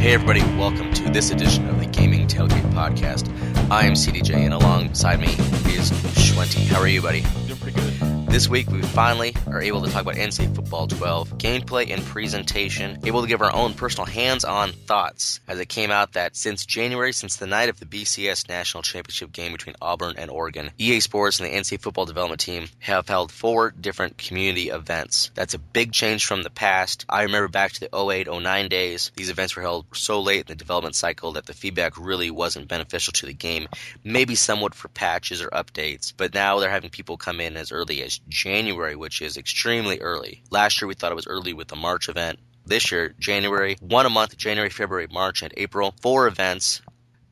Hey everybody, welcome to this edition of the Gaming Tailgate podcast. I am CDJ, and alongside me is Schwenty. How are you, buddy? Doing pretty good. This week we finally are able to talk about NCAA Football 12, gameplay and presentation, able to give our own personal hands-on thoughts as it came out that since January, since the night of the BCS National Championship game between Auburn and Oregon, EA Sports and the NCAA Football Development Team have held 4 different community events. That's a big change from the past. I remember back to the 08-09 days, these events were held so late in the development cycle that the feedback really wasn't beneficial to the game, maybe somewhat for patches or updates, but now they're having people come in as early as January, which is extremely early. Last year we thought it was early with the March event. This year, January, one a month, January, February, March, and April, 4 events.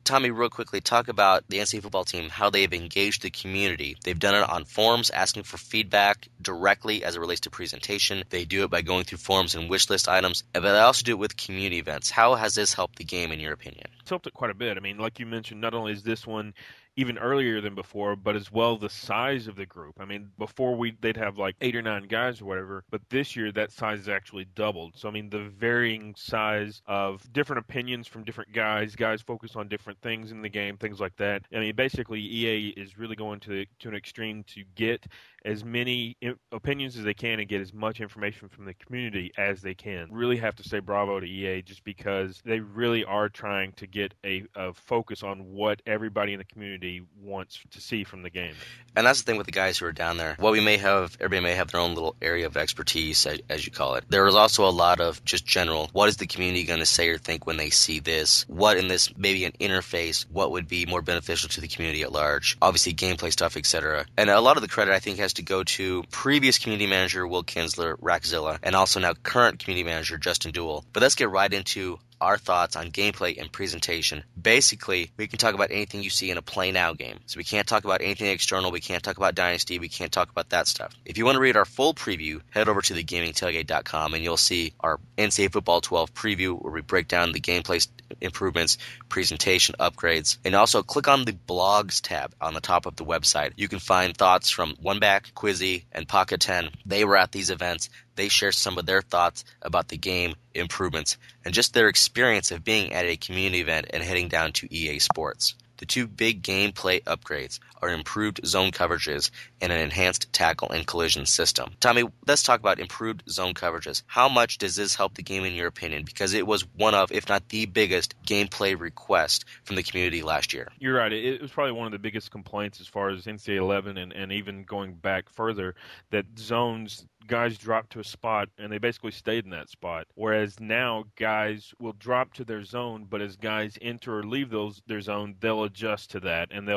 Tommy, real quickly, talk about the NCAA football team, how they've engaged the community. They've done it on forums, asking for feedback directly as it relates to presentation. They do it by going through forums and wish list items, but they also do it with community events. How has this helped the game, in your opinion? It's helped it quite a bit. I mean, like you mentioned, not only is this one even earlier than before, but as well the size of the group. I mean, before they'd have like 8 or 9 guys or whatever, but this year that size has actually doubled. So I mean, the varying size of different opinions from different guys focus on different things in the game, things like that. I mean, basically EA is really going to an extreme to get as many opinions as they can and get as much information from the community as they can. Really have to say bravo to EA, just because they really are trying to get a focus on what everybody in the community wants to see from the game. And that's the thing with the guys who are down there. While everybody may have their own little area of expertise, as you call it, there is also a lot of just general, what is the community going to say or think when they see this? What in this, maybe an interface, what would be more beneficial to the community at large? Obviously gameplay stuff, etc. And a lot of the credit, I think, has to go to previous community manager Will Kinsler, Rackzilla, and also now current community manager Justin Duell. But let's get right into our thoughts on gameplay and presentation. Basically, we can talk about anything you see in a Play Now game. So we can't talk about anything external, we can't talk about Dynasty, we can't talk about that stuff. If you want to read our full preview, head over to thegamingtailgate.com and you'll see our NCAA Football 12 preview where we break down the gameplay improvements, presentation upgrades, and also click on the blogs tab on the top of the website. You can find thoughts from OneBack, Quizzy, and Pocket 10. They were at these events. They share some of their thoughts about the game improvements and just their experience of being at a community event and heading down to EA Sports. The 2 big gameplay upgrades are improved zone coverages and an enhanced tackle and collision system. Tommy, let's talk about improved zone coverages. How much does this help the game in your opinion? Because it was one of, if not the biggest, gameplay request from the community last year. You're right. It was probably one of the biggest complaints as far as NCAA 11 and even going back further, that zones, guys dropped to a spot and they basically stayed in that spot. Whereas now guys will drop to their zone, but as guys enter or leave their zone, they'll adjust to that, and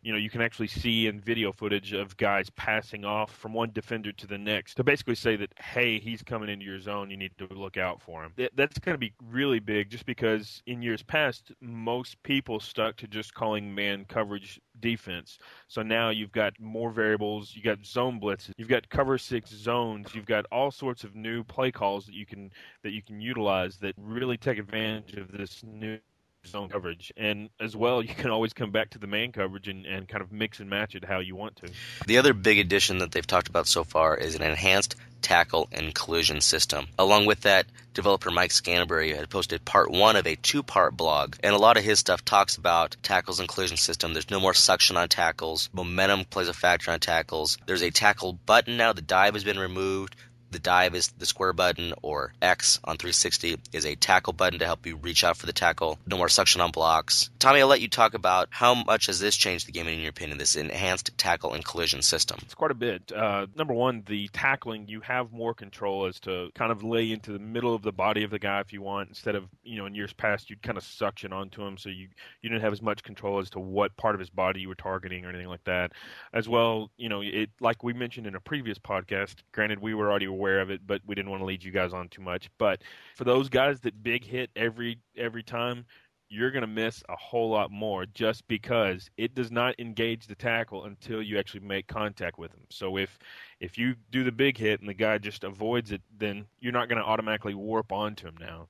you can actually see in video footage of guys passing off from one defender to the next to basically say that, hey, he's coming into your zone, you need to look out for him. That's going to be really big, just because in years past most people stuck to just calling man coverage defense. So now you've got more variables, you got zone blitzes, you've got cover 6 zones, you've got all sorts of new play calls that you can utilize that really take advantage of this new zone coverage. And as well, you can always come back to the man coverage and kind of mix and match it how you want to. The other big addition that they've talked about so far is an enhanced tackle and collision system. Along with that, developer Mike Scanterbury had posted part 1 of a 2-part blog, and a lot of his stuff talks about tackles and collision system. There's no more suction on tackles. Momentum plays a factor on tackles. There's a tackle button now. The dive has been removed. The dive is the square button, or X on 360 is a tackle button to help you reach out for the tackle. No more suction on blocks. Tommy, I'll let you talk about how much has this changed the game in your opinion, this enhanced tackle and collision system. It's quite a bit. Number one, the tackling, you have more control as to kind of lay into the middle of the body of the guy if you want, instead of, in years past, you'd kind of suction onto him, so you didn't have as much control as to what part of his body you were targeting or anything like that. As well, it, like we mentioned in a previous podcast, granted we were already aware of it, but we didn't want to lead you guys on too much. But for those guys that big hit every time, you're going to miss a whole lot more, just because it does not engage the tackle until you actually make contact with him. So if you do the big hit and the guy just avoids it, then you're not going to automatically warp onto him now.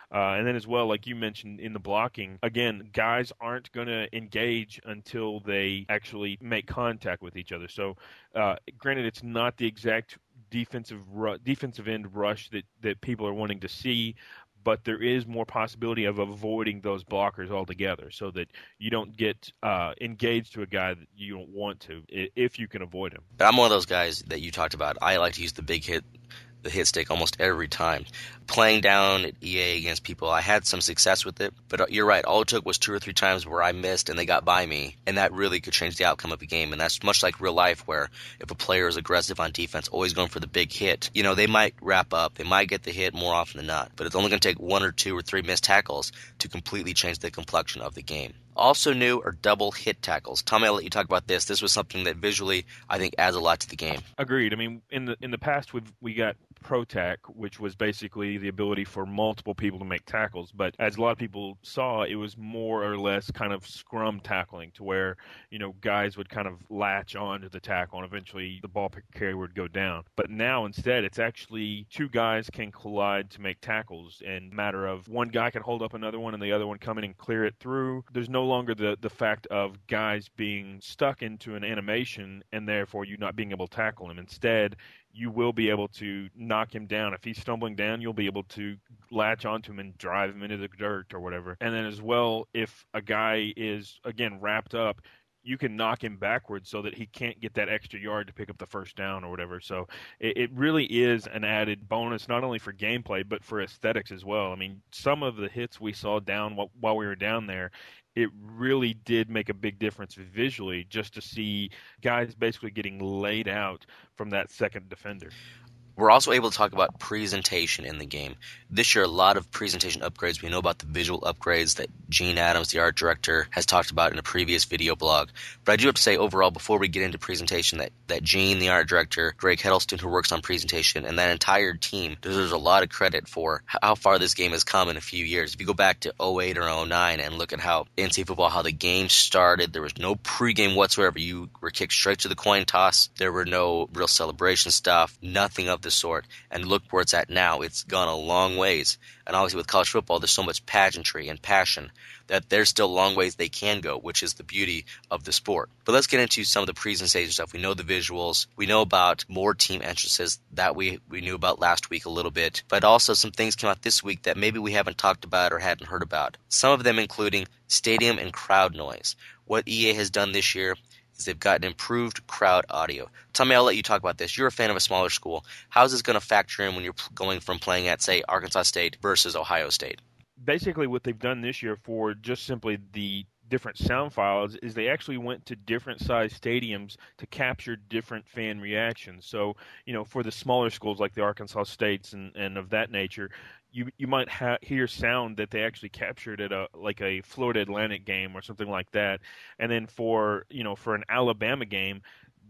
And then as well, like you mentioned in the blocking, again, guys aren't going to engage until they actually make contact with each other. So granted, it's not the exact defensive end rush that people are wanting to see, but there is more possibility of avoiding those blockers altogether, so that you don't get engaged to a guy that you don't want to, if you can avoid him. But I'm one of those guys that you talked about. I like to use the hit stick almost every time. Playing down at EA against people, I had some success with it, but you're right. All it took was 2 or 3 times where I missed and they got by me, and that really could change the outcome of a game. And that's much like real life, where if a player is aggressive on defense, always going for the big hit, they might wrap up, they might get the hit more often than not, but it's only going to take 1 or 2 or 3 missed tackles to completely change the complexion of the game. Also new are double hit tackles. Tommy, I'll let you talk about this. This was something that visually I think adds a lot to the game. Agreed. I mean, in the past we got pro tack, which was basically the ability for multiple people to make tackles. But as a lot of people saw, it was more or less kind of scrum tackling, to where guys would kind of latch on to the tackle and eventually the ball carrier would go down. But now instead, it's actually two guys can collide to make tackles, and matter of one guy can hold up another one and the other one come in and clear it through. There's no longer the fact of guys being stuck into an animation and therefore you not being able to tackle him. Instead, you will be able to knock him down. If he's stumbling down, you'll be able to latch onto him and drive him into the dirt or whatever. And then as well, if a guy is, again, wrapped up, you can knock him backwards so that he can't get that extra yard to pick up the first down or whatever. So it really is an added bonus, not only for gameplay, but for aesthetics as well. I mean, some of the hits we saw down while we were down there, it really did make a big difference visually, just to see guys basically getting laid out from that second defender. We're also able to talk about presentation in the game. This year, a lot of presentation upgrades. We know about the visual upgrades that Gene Adams, the art director, has talked about in a previous video blog. But I do have to say, overall, before we get into presentation, that Gene, the art director, Greg Hedleston, who works on presentation, and that entire team deserves a lot of credit for how far this game has come in a few years. If you go back to 08 or 09 and look at how NCAA football, how the game started, there was no pregame whatsoever. You were kicked straight to the coin toss. There were no real celebration stuff, nothing of the sort. And look where it's at now. It's gone a long ways. And obviously with college football, there's so much pageantry and passion that there's still long ways they can go, which is the beauty of the sport. But let's get into some of the presentation stuff. We know the visuals. We know about more team entrances that we knew about last week a little bit. But also some things came out this week that maybe we haven't talked about or hadn't heard about. Some of them including stadium and crowd noise. What EA has done this year is they've gotten improved crowd audio. Tommy, I'll let you talk about this. You're a fan of a smaller school. How is this going to factor in when you're going from playing at, say, Arkansas State versus Ohio State? Basically, what they've done this year for just simply the different sound files is they actually went to different size stadiums to capture different fan reactions. So, for the smaller schools like the Arkansas States and of that nature, you might hear sound that they actually captured at a Florida Atlantic game or something like that. And then for an Alabama game,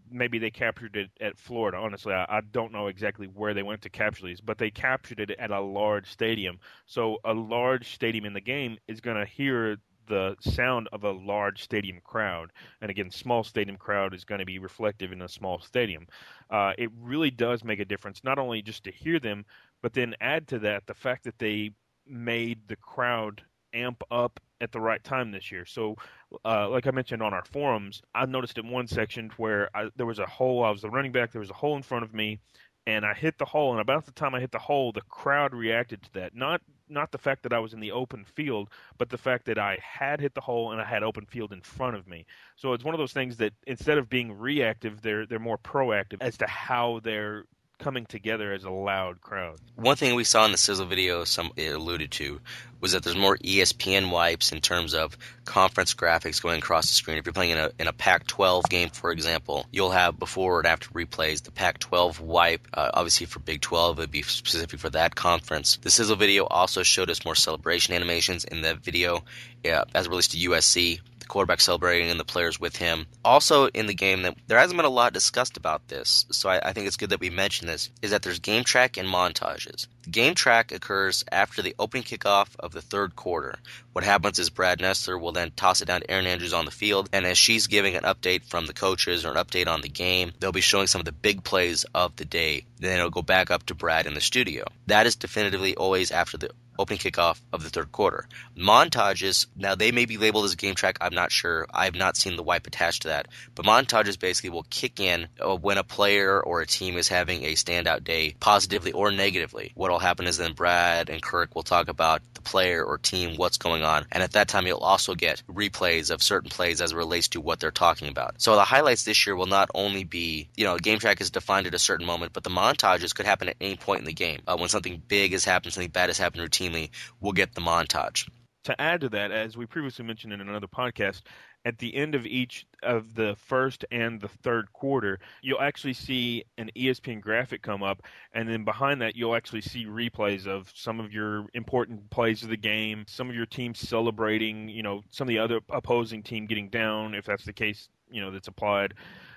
maybe they captured it at Florida. Honestly, I don't know exactly where they went to capture these, but they captured it at a large stadium. So a large stadium in the game is going to hear the sound of a large stadium crowd. And again, small stadium crowd is going to be reflective in a small stadium. It really does make a difference, not only just to hear them, but then add to that the fact that they made the crowd amp up at the right time this year. So, like I mentioned on our forums, I noticed in one section where there was a hole. I was the running back. There was a hole in front of me, and I hit the hole. And about the time I hit the hole, the crowd reacted to that. Not the fact that I was in the open field, but the fact that I had hit the hole and I had open field in front of me. So it's one of those things that instead of being reactive, they're more proactive as to how they're coming together as a loud crowd. One thing we saw in the sizzle video, it alluded to, was that there's more ESPN wipes in terms of conference graphics going across the screen. If you're playing in a Pac-12 game, for example, you'll have before and after replays the Pac-12 wipe. Obviously for Big 12, it would be specific for that conference. The sizzle video also showed us more celebration animations in the video as it relates to USC. Quarterback celebrating and the players with him. Also in the game, that there hasn't been a lot discussed about this, so I think it's good that we mention this, is that there's game track and montages. The game track occurs after the opening kickoff of the third quarter. What happens is Brad Nessler will then toss it down to Erin Andrews on the field, and as she's giving an update from the coaches or an update on the game, they'll be showing some of the big plays of the day. Then it'll go back up to Brad in the studio. That is definitively always after the opening kickoff of the third quarter. Montages, now they may be labeled as a game track, I'm not sure. I have not seen the wipe attached to that. But montages basically will kick in when a player or a team is having a standout day, positively or negatively. What will happen is then Brad and Kirk will talk about the player or team, what's going on. And at that time, you'll also get replays of certain plays as it relates to what they're talking about. So the highlights this year will not only be, a game track is defined at a certain moment, but the montages could happen at any point in the game. When something big has happened, something bad has happened routinely, we'll get the montage. To add to that, as we previously mentioned in another podcast, at the end of each of the first and the third quarter, you'll actually see an ESPN graphic come up, and then behind that, you'll actually see replays of some of your important plays of the game, some of your team celebrating, some of the other opposing team getting down, if that's the case, that's applied,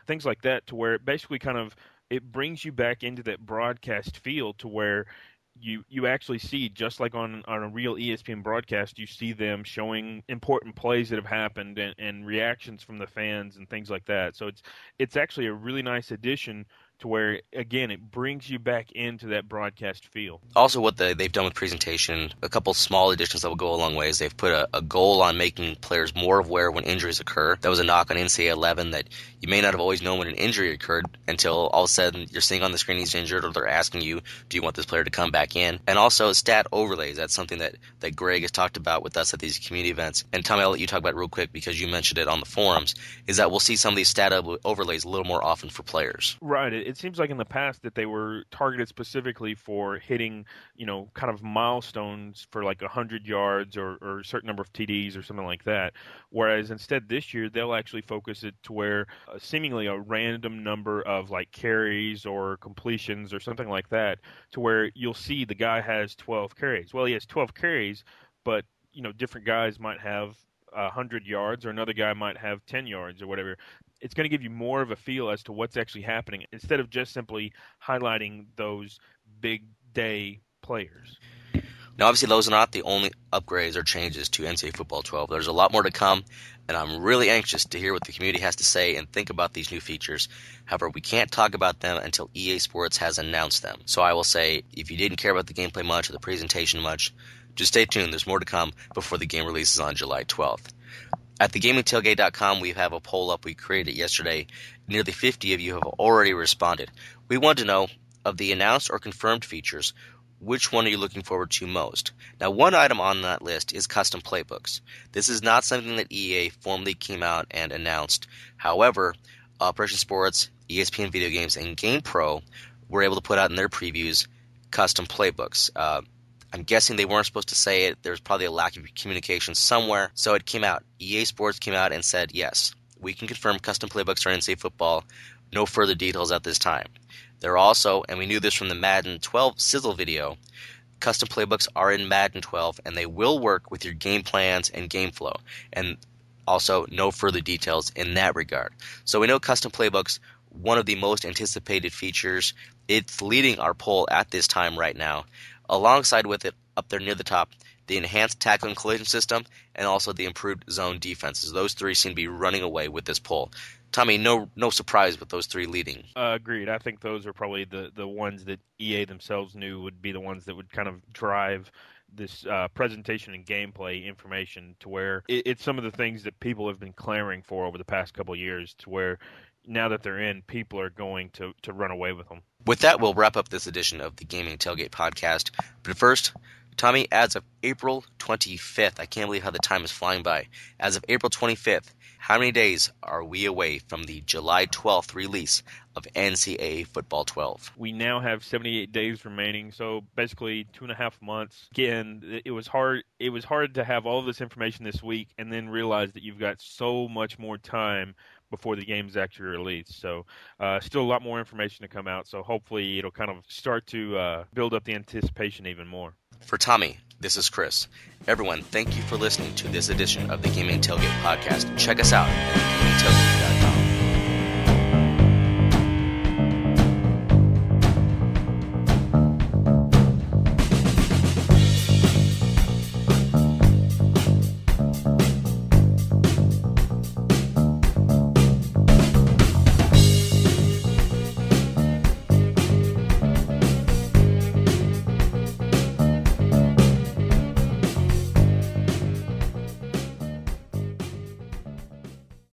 things like that, to where it basically it brings you back into that broadcast feel to where you actually see, just like on a real ESPN broadcast, you see them showing important plays that have happened and reactions from the fans and things like that. So it's actually a really nice addition to where, again, it brings you back into that broadcast feel. Also, what they've done with presentation, a couple small additions that will go a long ways. They've put a goal on making players more aware when injuries occur. That was a knock on NCAA 11 that you may not have always known when an injury occurred until all of a sudden you're seeing on the screen he's injured, or they're asking you, do you want this player to come back in? And also stat overlays. That's something that Greg has talked about with us at these community events. And Tommy, I'll let you talk about it real quick because you mentioned it on the forums, is that we'll see some of these stat overlays a little more often for players. Right. It seems like in the past that they were targeted specifically for hitting, kind of milestones for like 100 yards or a certain number of TDs or something like that. Whereas instead this year, they'll actually focus it to where seemingly a random number of like carries or completions or something like that, to where you'll see the guy has 12 carries. Well, he has 12 carries, but, different guys might have 100 yards, or another guy might have 10 yards or whatever. It's going to give you more of a feel as to what's actually happening instead of just simply highlighting those big day players. Now, obviously, those are not the only upgrades or changes to NCAA Football 12. There's a lot more to come, and I'm really anxious to hear what the community has to say and think about these new features. However, we can't talk about them until EA Sports has announced them. So I will say, if you didn't care about the gameplay much or the presentation much, just stay tuned. There's more to come before the game releases on July 12th. At thegamingtailgate.com, we have a poll up we created yesterday. Nearly 50 of you have already responded. We want to know, of the announced or confirmed features, which one are you looking forward to most? Now, one item on that list is custom playbooks. This is not something that EA formally came out and announced. However, Operation Sports, ESPN Video Games, and GamePro were able to put out in their previews custom playbooks. I'm guessing they weren't supposed to say it. There's probably a lack of communication somewhere. So it came out. EA Sports came out and said, yes, we can confirm custom playbooks for NCAA football. No further details at this time. There are also, and we knew this from the Madden 12 sizzle video, custom playbooks are in Madden 12, and they will work with your game plans and game flow. And also, no further details in that regard. So we know custom playbooks, one of the most anticipated features. It's leading our poll at this time right now. Alongside with it, up there near the top, the enhanced tackle and collision system, and also the improved zone defenses. Those three seem to be running away with this poll. Tommy, no surprise with those three leading. Agreed. I think those are probably the ones that EA themselves knew would be the ones that would kind of drive this presentation and gameplay information, to where it's some of the things that people have been clamoring for over the past couple of years, to where now that they're in, people are going to run away with them. With that, we'll wrap up this edition of the Gaming Tailgate podcast. But first, Tommy, as of April 25th, I can't believe how the time is flying by. As of April 25th, how many days are we away from the July 12th release of NCAA Football 12? We now have 78 days remaining, so basically 2.5 months. Again, it was hard to have all of this information this week and then realize that you've got so much more time before the game's actually released. So still a lot more information to come out, so hopefully it'll kind of start to build up the anticipation even more. For Tommy, this is Chris. Everyone, thank you for listening to this edition of the Gaming Tailgate podcast. Check us out at thegamingtailgate.com.